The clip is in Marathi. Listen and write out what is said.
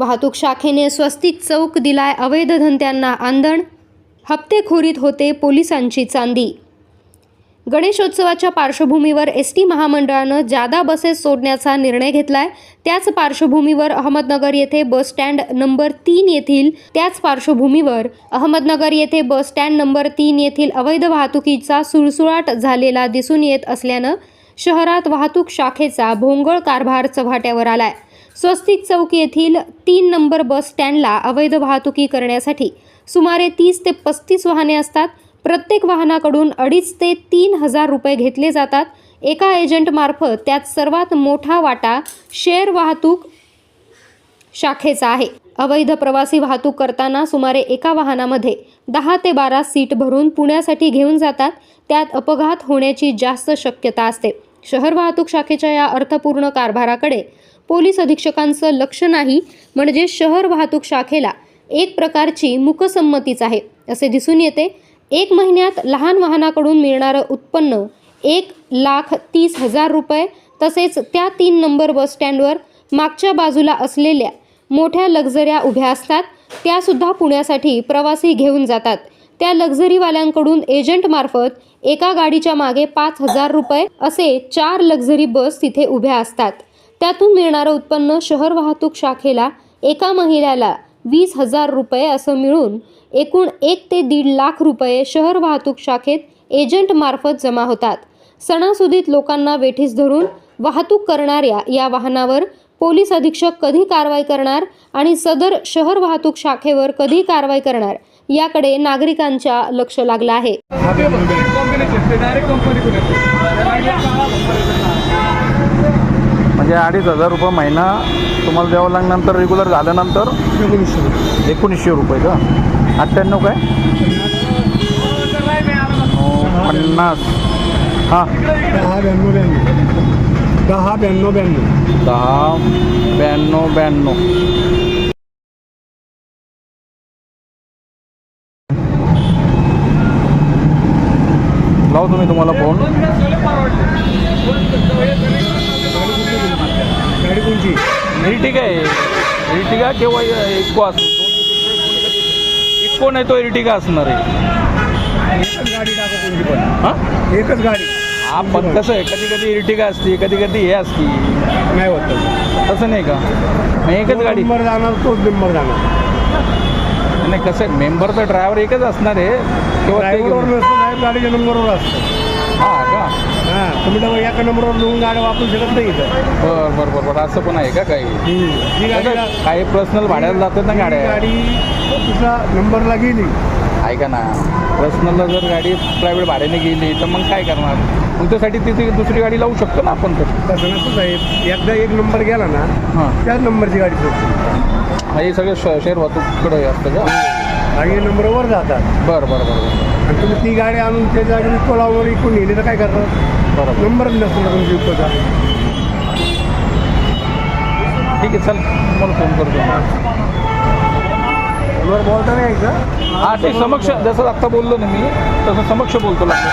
वाहतूक शाखेने स्वस्तिक चौक दिलाय अवैध धंद्यांना आंदण, हप्तेखोरीत होते पोलिसांची चांदी। गणेशोत्सवाच्या पार्श्वभूमीवर एसटी महामंडळानं जादा बसेस सोडण्याचा निर्णय घेतलाय। त्याच पार्श्वभूमीवर अहमदनगर येथे बस स्टँड नंबर 3 येथील अवैध वाहतुकीचा सुळसुळाट झालेला दिसून येत असल्यानं शहरात वाहतूक शाखेचा भोंगळ कारभार चव्हाट्यावर आलाय। स्वस्तिक चौक येथील 3 नंबर बस स्टँडला अवैध वाहतुकी करण्यासाठी सुमारे 30 ते 35 वाहने असतात। प्रत्येक वाहनाकडून 2.5 ते 3 हजार रुपये घेतले जातात। एका एजंटमार्फत त्यात सर्वात मोठा वाटा शेअर वाहतूक शाखेचा आहे। अवैध प्रवासी वाहतूक करताना सुमारे एका वाहनामध्ये 10 ते 12 सीट भरून पुण्यासाठी घेऊन जातात। त्यात अपघात होण्याची जास्त शक्यता असते। शहर वाहतूक शाखेच्या या अर्थपूर्ण कारभाराकडे पोलीस अधीक्षकांचं लक्ष नाही, म्हणजे शहर वाहतूक शाखेला एक प्रकारची मूकसंमतीच आहे असे दिसून येते। 1 महिन्यात लहान वाहनाकडून मिळणारं उत्पन्न 1,30,000 रुपये, तसेच त्या 3 नंबर बस स्टँडवर मागच्या बाजूला असलेल्या मोठ्या लक्झऱ्या उभ्या असतात, त्यासुद्धा पुण्यासाठी प्रवासी घेऊन जातात। त्या लक्झरीवाल्यांकडून एजंटमार्फत एका गाडीच्या मागे 5,000 रुपये असे 4 लक्झरी बस तिथे उभ्या असतात। त्यातून मिळणारं उत्पन्न शहर वाहतूक शाखेला एका महिन्याला 20,000 रुपये असं मिळून एकूण 1 ते 1.5 लाख रुपये शहर वाहतूक शाखेत एजंटमार्फत जमा होतात। सणासुदीत लोकांना वेठीस धरून वाहतूक करणाऱ्या या वाहनावर पोलीस अधीक्षक कधी कारवाई करणार आणि सदर शहर वाहतूक शाखेवर कधी कारवाई करणार याकडे नागरिकांच्या लक्ष लागलं आहे। म्हणजे 2,500 रुपये महिना तुम्हाला द्यावं लागल्यानंतर रेग्युलर झाल्यानंतर 1900 रुपये का? 98 काय? 50 हां 10,92. लावतो तुम्ही तुम्हाला फोन। गाडी कोणची? इर्टिगा आहे। इर्टिगा किंवा इको असतो। इको नाही तो इर्टिगा असणार आहे। एकच गाडी टाका कोणती पण। हां एकच गाडी। हा पण कसं आहे, कधी कधी इर्टिगा असते, कधी कधी हे असते, नाही होत तसं नाही का? मग एकच गाडी नंबर जाणार, तोच नंबर जाणार नाही। कसं आहे, मेंबर तर ड्रायव्हर एकच असणार आहे किंवा ड्रायव्हरवर नसतं, साहेब गाडीच्या नंबरवर असतं। हां का? हां, तुम्ही तर एका नंबरवर लिहून गाड्या वापरू शकत नाही इथं। बरं असं पण आहे का काही? ही गाडी काही पर्सनल भाड्याला जातात ना गाड्या। गाडी तुझा नंबरला गेली, ऐका ना, पर्सनलला जर गाडी प्रायव्हेट भाड्याने गेली तर मग काय करणार? मग त्यासाठी तिथे दुसरी गाडी लावू शकतो ना आपण तर। तसं नसतं साहेब, एकदा एक नंबर गेला ना हां, त्याच नंबरची गाडी सोडते। हे सगळे शेअर वाहतूककडे असतं का? आणि नंबरवर जातात। बरं आणि तुम्ही ती गाडी आणून त्या जागी इको लावून इकून नेली तर काय करणार? बरोबर, नंबरच नसतो ना तुमची इकोचा। ठीक आहे, चल तुम्हाला फोन करतो। बोलता नाही यायचं? हां, ते समक्ष जसं आत्ता बोललो ना मी, तसं समक्ष बोलतो लागतं।